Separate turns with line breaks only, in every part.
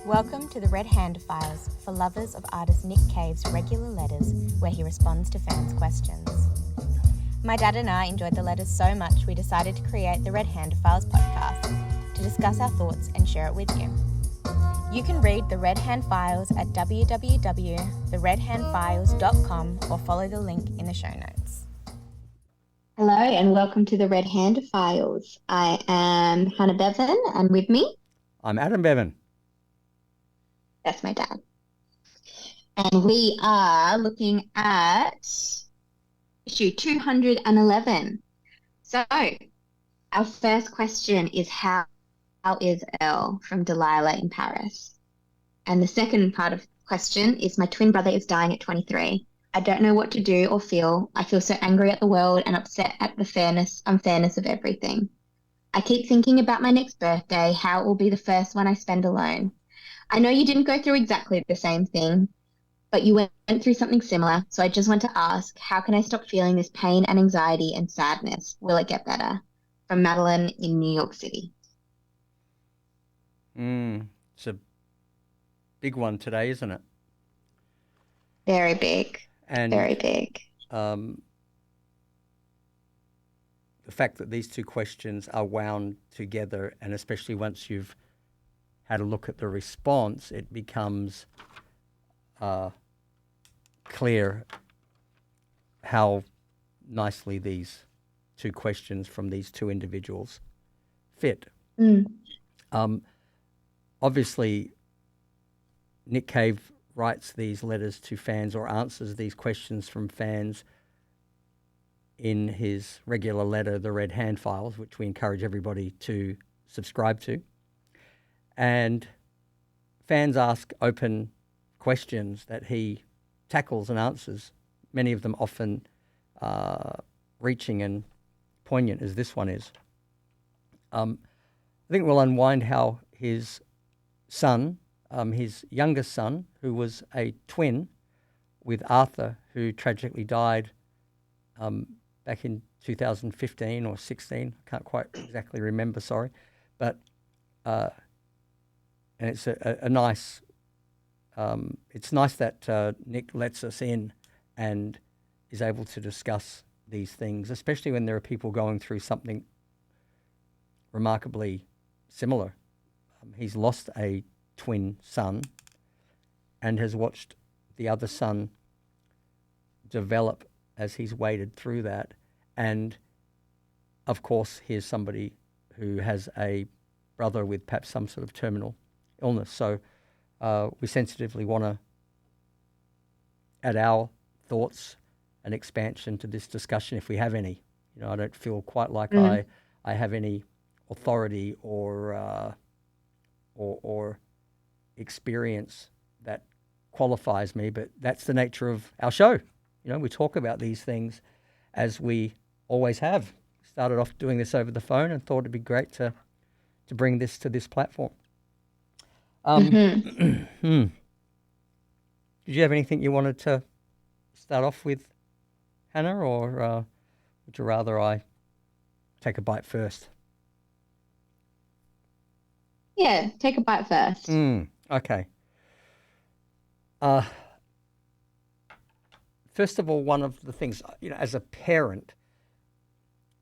Welcome to the Red Handophiles for lovers of artist Nick Cave's regular letters where he responds to fans' questions. My dad and I enjoyed the letters so much we decided to create the Red Handophiles Podcast to discuss our thoughts and share it with you. You can read the Red Hand Files at www.theredhandfiles.com or follow the link in the show notes.
Hello and welcome to the Red Handophiles. I am Hannah Bevan and with me,
I'm Adam Bevan.
that's my dad. And we are looking at issue 211. So our first question is how is Earl from Delilah in Paris? And the second part of the question is my twin brother is dying at 23. I don't know what to do or feel. I feel so angry at the world and upset at the unfairness of everything. I keep thinking about my next birthday, how it will be the first one I spend alone. I know you didn't go through exactly the same thing, but you went through something similar. So I just want to ask, how can I stop feeling this pain and anxiety and sadness? Will it get better? From Madeline in New York City.
It's a big one today, isn't it?
Very big.
And
very big.
The fact that these two questions are wound together, and especially once you've had a look at the response, it becomes clear how nicely these two questions from these two individuals fit. Obviously, Nick Cave writes these letters to fans or answers these questions from fans in his regular letter, The Red Hand Files, which we encourage everybody to subscribe to. And fans ask open questions that he tackles and answers, many of them often reaching and poignant as this one is. I think we'll unwind how his son, his youngest son, who was a twin with Arthur, who tragically died back in 2015 or 16. I can't quite exactly remember, sorry. But and it's a nice, it's nice that Nick lets us in and is able to discuss these things, especially when there are people going through something remarkably similar. He's lost a twin son and has watched the other son develop as he's waded through that. And of course, here's somebody who has a brother with perhaps some sort of terminal illness. So we sensitively want to add our thoughts and expansion to this discussion if we have any. You know, I don't feel quite like I have any authority or experience that qualifies me, but that's the nature of our show. You know, we talk about these things as we always have. Started off doing this over the phone and thought it'd be great to bring this to this platform. Did you have anything you wanted to start off with, Hannah, or would you rather I take a bite first?
Yeah, take a bite first.
Okay. First of all, one of the things, you know, as a parent,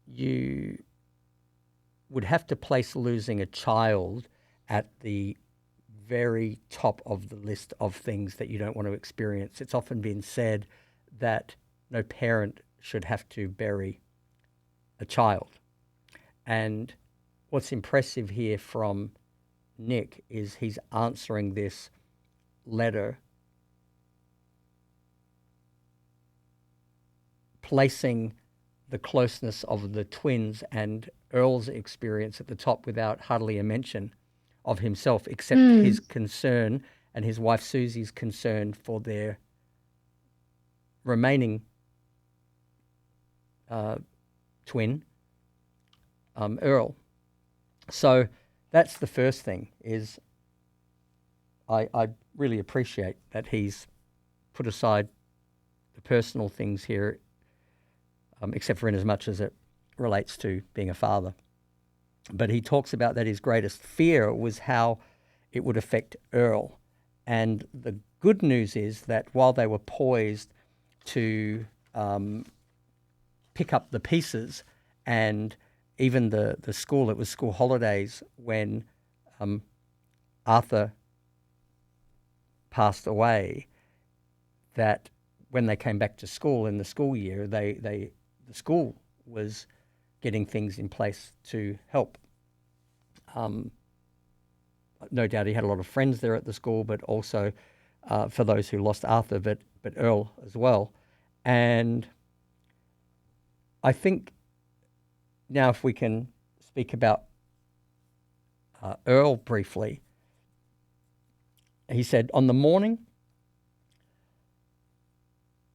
you would have to place losing a child at the very top of the list of things that you don't want to experience. It's often been said that no parent should have to bury a child. And what's impressive here from Nick is he's answering this letter placing the closeness of the twins and Earl's experience at the top without hardly a mention of himself, except his concern and his wife Susie's concern for their remaining twin, Earl. So that's the first thing, is I really appreciate that he's put aside the personal things here, except for in as much as it relates to being a father. But he talks about that his greatest fear was how it would affect Earl. And the good news is that while they were poised to pick up the pieces, and even the school, it was school holidays when Arthur passed away, that when they came back to school in the school year, the school was getting things in place to help. No doubt he had a lot of friends there at the school, but also for those who lost Arthur, but Earl as well. And I think now if we can speak about Earl briefly, he said, on the morning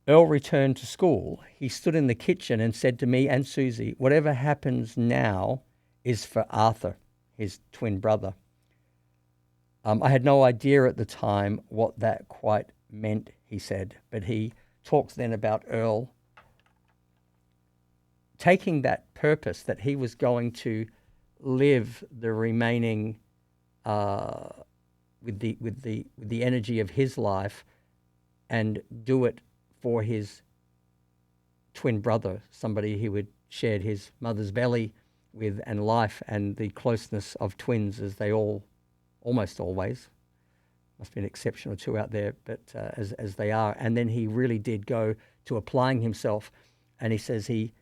Earl returned to school, he stood in the kitchen and said to me and Susie, whatever happens now is for Arthur, his twin brother. I had no idea at the time what that quite meant, he said, but he talks then about Earl taking that purpose that he was going to live the remaining with the energy of his life and do it for his twin brother, somebody he would shared his mother's belly with and life and the closeness of twins, as they all almost always, must be an exception or two out there, but as they are. And then he really did go to applying himself, and he says he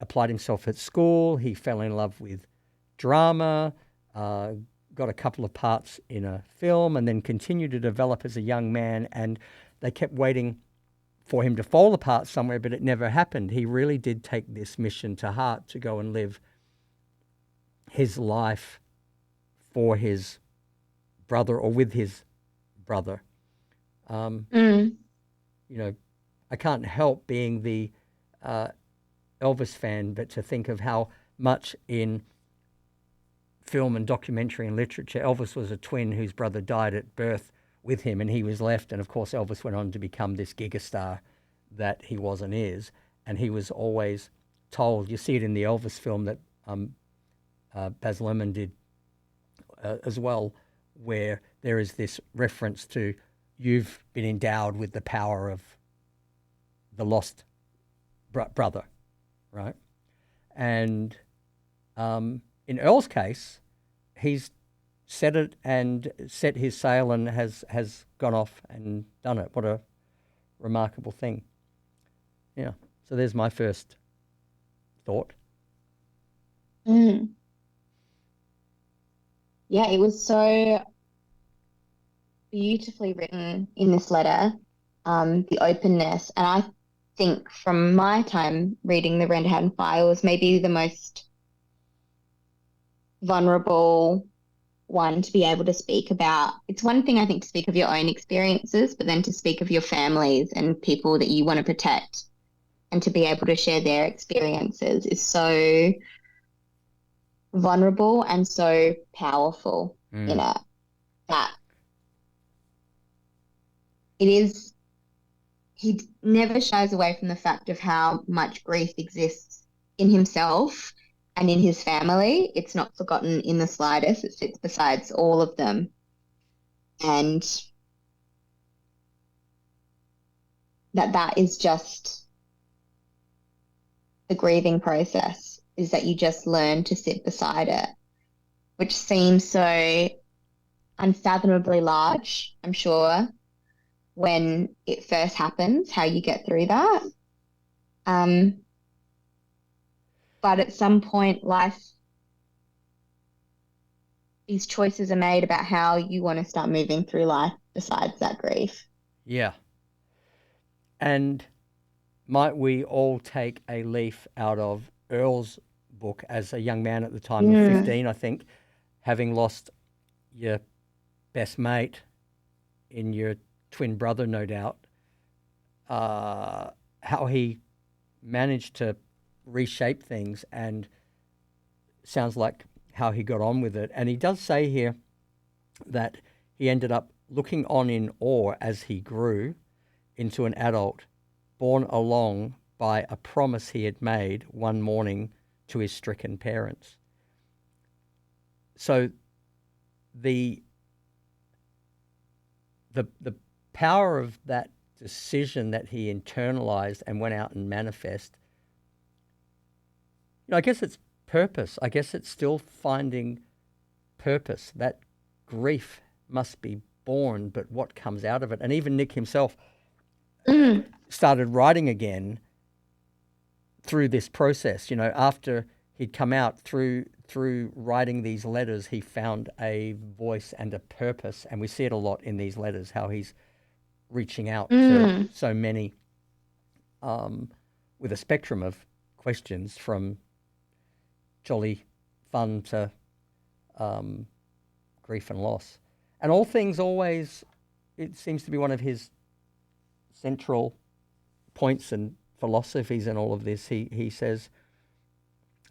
applied himself at school, he fell in love with drama, got a couple of parts in a film, and then continued to develop as a young man, and they kept waiting for him to fall apart somewhere, but it never happened. He really did take this mission to heart to go and live his life for his brother or with his brother. You know, I can't help being the Elvis fan, but to think of how much in film and documentary and literature, Elvis was a twin whose brother died at birth with him, and he was left. And of course, Elvis went on to become this gigastar that he was and is. And he was always told, you see it in the Elvis film that Baz Luhrmann did as well, where there is this reference to, you've been endowed with the power of the lost brother, right? And in Earl's case, he's set it and set his sail and has gone off and done it. What a remarkable thing. Yeah. So there's my first thought.
Yeah, it was so beautifully written in this letter, the openness. And I think from my time reading the Red Handophiles, maybe the most vulnerable one to be able to speak about. It's one thing, I think, to speak of your own experiences, but then to speak of your families and people that you want to protect, and to be able to share their experiences is so vulnerable and so powerful in it, that it is, he never shies away from the fact of how much grief exists in himself and in his family. It's not forgotten in the slightest. It sits besides all of them. And that is just the grieving process, is that you just learn to sit beside it, which seems so unfathomably large, I'm sure, when it first happens, how you get through that. But at some point, these choices are made about how you want to start moving through life besides that grief.
Yeah. And might we all take a leaf out of Earl's book as a young man at the time of 15, I think, having lost your best mate in your twin brother, no doubt, how he managed to reshape things, and sounds like how he got on with it. And he does say here that he ended up looking on in awe as he grew into an adult, borne along by a promise he had made one morning to his stricken parents. So the the power of that decision that he internalized and went out and manifest, I guess it's purpose. I guess it's still finding purpose. That grief must be born, but what comes out of it? And even Nick himself started writing again through this process. After he'd come out through writing these letters, he found a voice and a purpose. And we see it a lot in these letters, how he's reaching out to so many with a spectrum of questions, from jolly fun to grief and loss. And all things always, it seems to be one of his central points and philosophies in all of this. He says,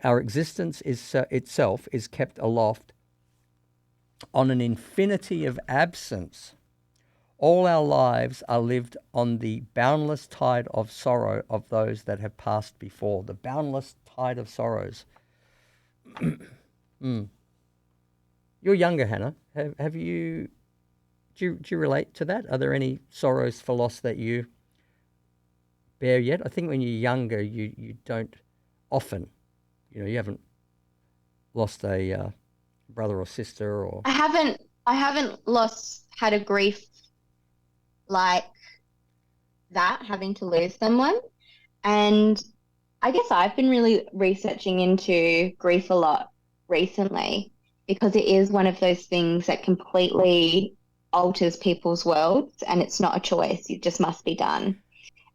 our existence itself is kept aloft on an infinity of absence. All our lives are lived on the boundless tide of sorrow of those that have passed before. The boundless tide of sorrows. You're younger, Hannah. Have you? Do you relate to that? Are there any sorrows for loss that you bear yet? I think when you're younger, you don't often. You haven't lost a brother or sister, or
I haven't had a grief like that, having to lose someone. And I guess I've been really researching into grief a lot recently, because it is one of those things that completely alters people's worlds, and it's not a choice. It just must be done.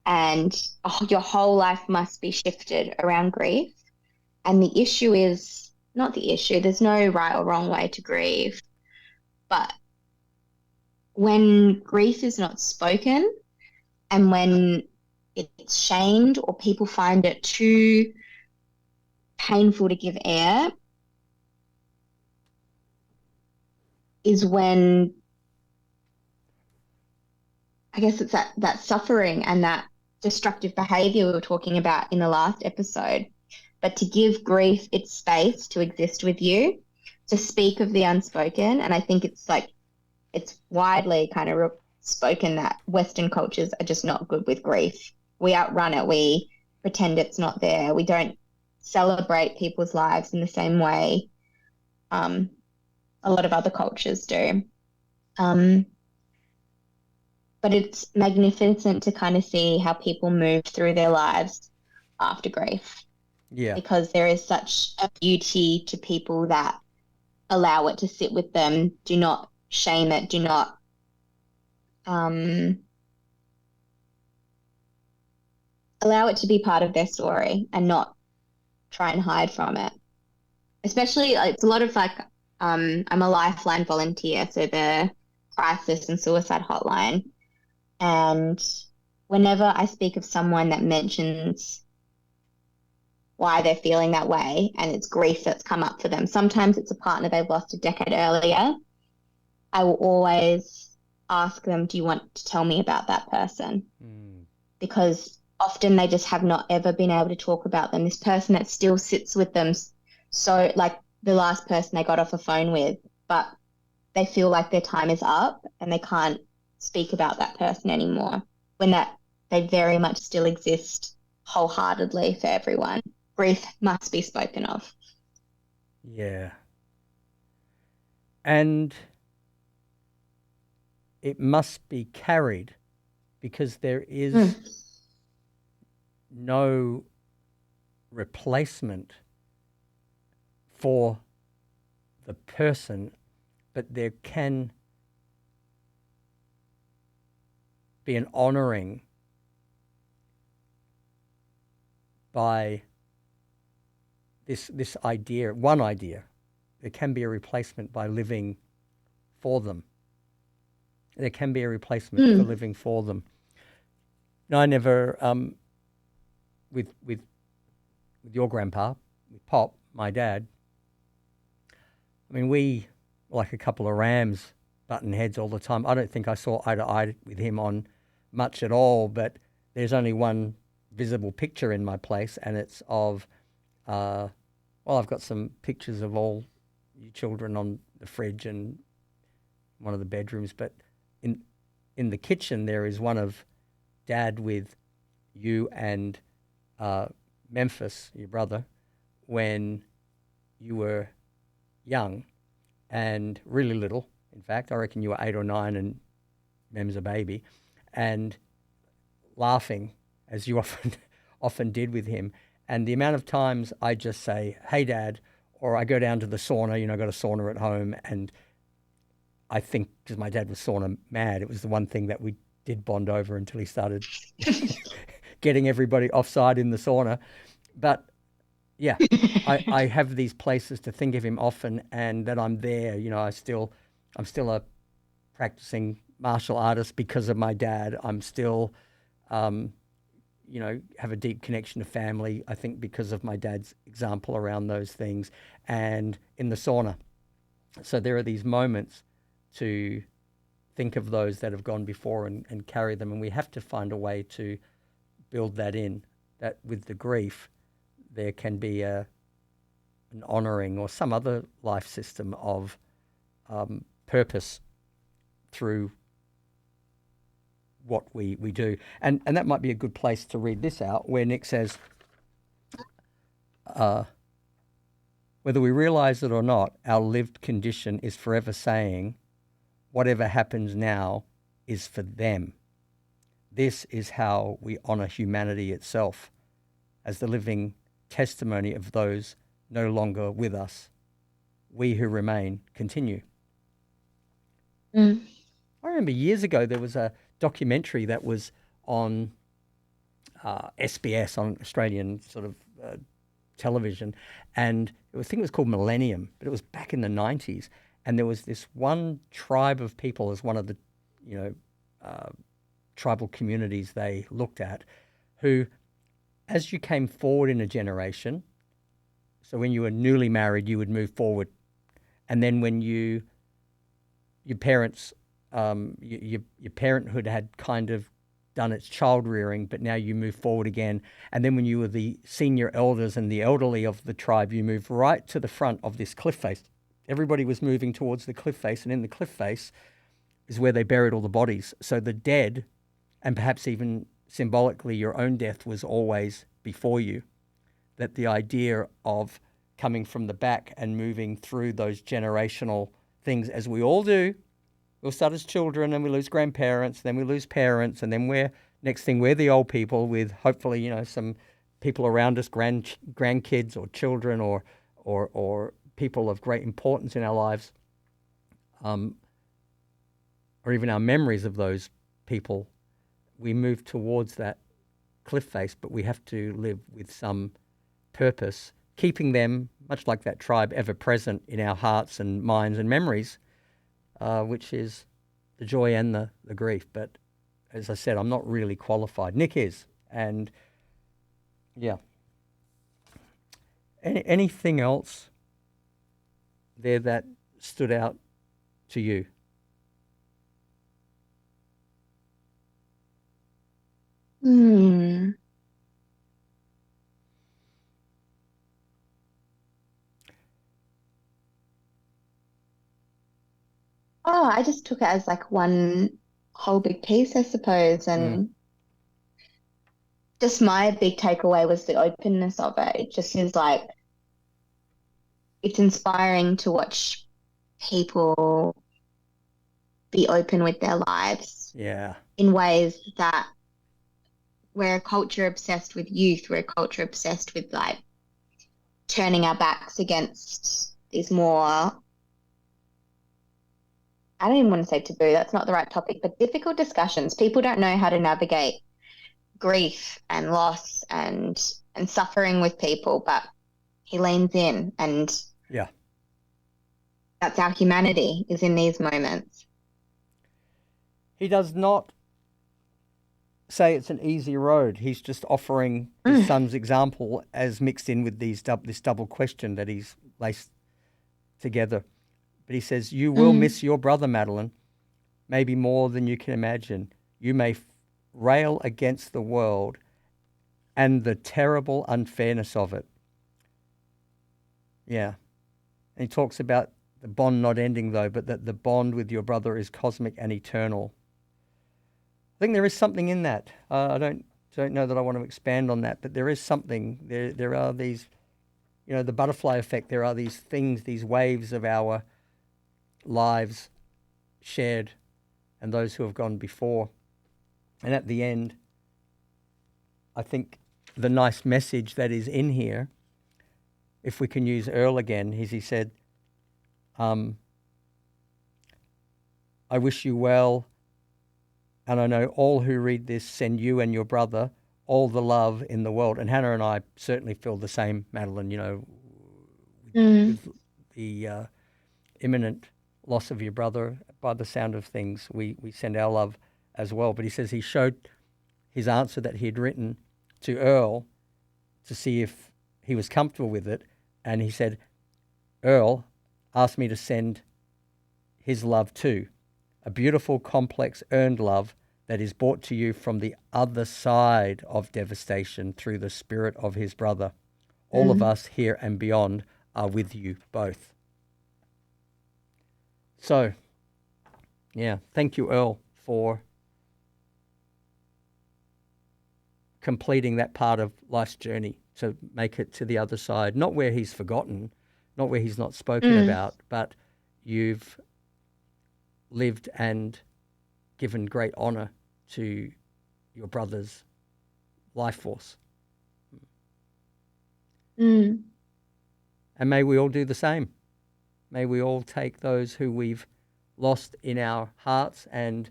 And your whole life must be shifted around grief. And the issue is not the issue. There's no right or wrong way to grieve. But when grief is not spoken, and when it's shamed, or people find it too painful to give air, is when I guess it's that suffering and that destructive behavior we were talking about in the last episode. But to give grief its space to exist with you, to speak of the unspoken. And I think it's widely kind of spoken that Western cultures are just not good with grief. We outrun it. We pretend it's not there. We don't celebrate people's lives in the same way a lot of other cultures do. But it's magnificent to kind of see how people move through their lives after grief.
Yeah.
Because there is such a beauty to people that allow it to sit with them, do not shame it, do not allow it to be part of their story, and not try and hide from it. Especially, it's a lot of I'm a Lifeline volunteer, so the crisis and suicide hotline. And whenever I speak of someone that mentions why they're feeling that way, and it's grief that's come up for them, sometimes it's a partner they've lost a decade earlier, I will always ask them, do you want to tell me about that person? Because often they just have not ever been able to talk about them. This person that still sits with them, so like the last person they got off a phone with, but they feel like their time is up and they can't speak about that person anymore, when that they very much still exist wholeheartedly for everyone. Grief must be spoken of.
Yeah. And it must be carried, because there is no replacement for the person, but there can be an honoring by this idea, one idea. There can be a replacement by living for them. There can be a replacement for living for them. I never, with your grandpa, with Pop, my dad, I mean, we were like a couple of rams button heads all the time. I don't think I saw eye to eye with him on much at all, but there's only one visible picture in my place, and it's of, I've got some pictures of all you children on the fridge and one of the bedrooms, but in the kitchen there is one of Dad with you and Memphis, your brother, when you were young and really little. In fact, I reckon you were 8 or 9 and Mem's a baby, and laughing as you often did with him. And the amount of times I just say, "Hey, Dad," or I go down to the sauna. Got a sauna at home, and I think because my dad was sauna mad, it was the one thing that we did bond over until he started getting everybody offside in the sauna. But yeah, I have these places to think of him often, and that I'm there. I'm still a practicing martial artist because of my dad. I'm still, have a deep connection to family, I think, because of my dad's example around those things, and in the sauna. So there are these moments to think of those that have gone before and carry them, and we have to find a way to build that in, that with the grief there can be an honouring or some other life system of purpose through what we do. And that might be a good place to read this out, where Nick says, whether we realise it or not, our lived condition is forever saying, whatever happens now is for them. This is how we honour humanity itself, as the living testimony of those no longer with us. We who remain continue. I remember years ago there was a documentary that was on SBS, on Australian sort of television, and I think it was called Millennium, but it was back in the 90s, and there was this one tribe of people as one of the tribal communities they looked at, who, as you came forward in a generation, so when you were newly married you would move forward, and then when your parents your parenthood had kind of done its child rearing, but now you move forward again. And then when you were the senior elders and the elderly of the tribe, you moved right to the front of this cliff face. Everybody was moving towards the cliff face, and in the cliff face is where they buried all the bodies. So the dead, and perhaps even symbolically your own death, was always before you. That the idea of coming from the back and moving through those generational things, as we all do. We'll start as children, and we lose grandparents, then we lose parents, and then we're the old people with hopefully, some people around us, grandkids or children or people of great importance in our lives, or even our memories of those people. We move towards that cliff face, but we have to live with some purpose, keeping them, much like that tribe, ever present in our hearts and minds and memories. Which is the joy and the grief. But as I said, I'm not really qualified. Nick is. And yeah. Anything else there that stood out to you?
Oh, I just took it as like one whole big piece, I suppose. And just my big takeaway was the openness of it. It just is like, it's inspiring to watch people be open with their lives.
Yeah.
In ways that we're a culture obsessed with youth. We're a culture obsessed with like turning our backs against these more, I don't even want to say taboo, that's not the right topic, but difficult discussions. People don't know how to navigate grief and loss and suffering with people, but he leans in, and
yeah,
that's our humanity, is in these moments.
He does not say it's an easy road. He's just offering his son's example as mixed in with this double question that he's laced together. But he says, you will miss your brother, Madeline, maybe more than you can imagine. You may rail against the world and the terrible unfairness of it. Yeah. And he talks about the bond not ending, though, but that the bond with your brother is cosmic and eternal. think there is something in that. I don't know that I want to expand on that, but there is something. There are these, the butterfly effect. There are these things, these waves of our lives shared and those who have gone before. And at the end, I think the nice message that is in here, if we can use Earl again, is he said, I wish you well, and I know all who read this send you and your brother all the love in the world. And Hannah and I certainly feel the same, Madeline, with the imminent loss of your brother, by the sound of things, we send our love as well. But he says he showed his answer that he had written to Earl to see if he was comfortable with it. And he said, Earl asked me to send his love too, a beautiful, complex, earned love that is brought to you from the other side of devastation through the spirit of his brother. All of us here and beyond are with you both. So, yeah, thank you, Earl, for completing that part of life's journey to make it to the other side. Not where he's forgotten, not where he's not spoken about, but you've lived and given great honour to your brother's life force. And may we all do the same. May we all take those who we've lost in our hearts and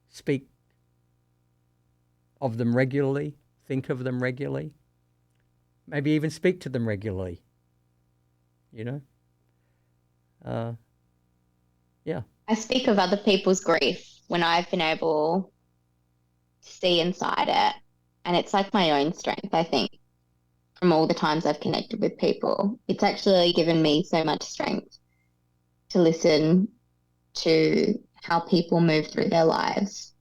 speak of them regularly, think of them regularly, maybe even speak to them regularly, Yeah.
I speak of other people's grief when I've been able to see inside it. And it's like my own strength, I think, from all the times I've connected with people. It's actually given me so much strength to listen to how people move through their lives.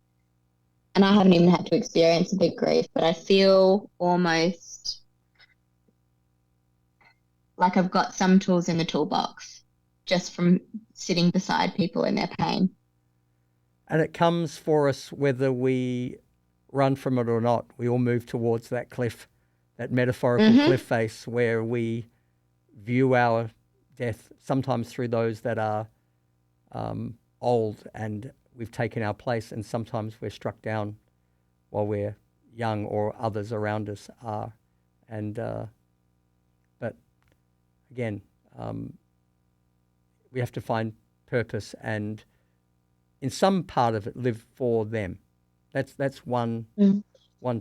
And I haven't even had to experience a big grief, but I feel almost like I've got some tools in the toolbox just from sitting beside people in their pain.
And it comes for us whether we run from it or not. We all move towards that cliff, that metaphorical cliff face where we view our death sometimes through those that are old and we've taken our place, and sometimes we're struck down while we're young or others around us are. And but again, we have to find purpose and in some part of it live for them. That's one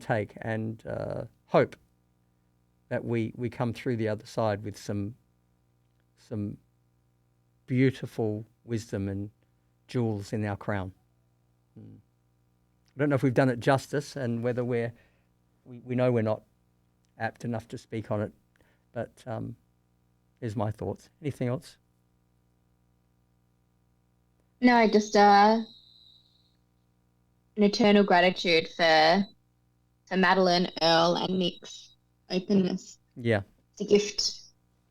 take, and hope that we come through the other side with some beautiful wisdom and jewels in our crown. I don't know if we've done it justice, and whether we know we're not apt enough to speak on it, but here's my thoughts. Anything else?
No, just an eternal gratitude for Madeline, Earl, and Nick's openness.
Yeah.
It's a gift.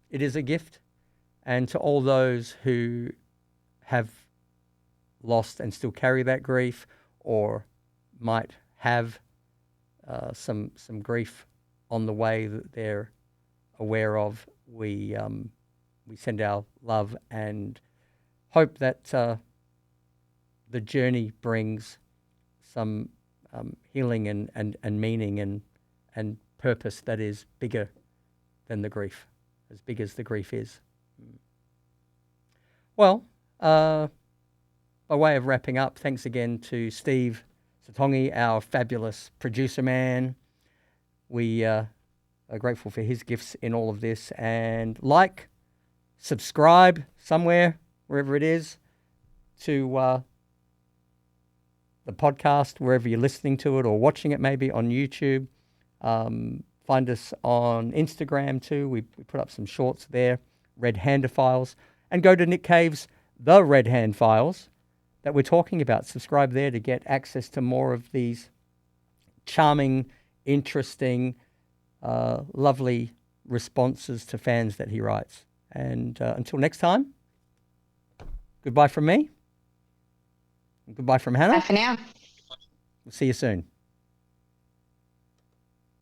It is a gift. And to all those who have lost and still carry that grief, or might have some grief on the way that they're aware of, we send our love and hope that the journey brings some healing and meaning and purpose that is bigger than the grief, as big as the grief is. Well, by way of wrapping up, thanks again to Steve Satongi, our fabulous producer man. We are grateful for his gifts in all of this. And subscribe somewhere, wherever it is, to the podcast, wherever you're listening to it or watching it, maybe on YouTube. Find us on Instagram too. We put up some shorts there, Red Handophiles. And go to Nick Cave's The Red Hand Files that we're talking about. Subscribe there to get access to more of these charming, interesting, lovely responses to fans that he writes. And until next time, goodbye from me. Goodbye from Hannah.
Bye for now.
We'll see you soon.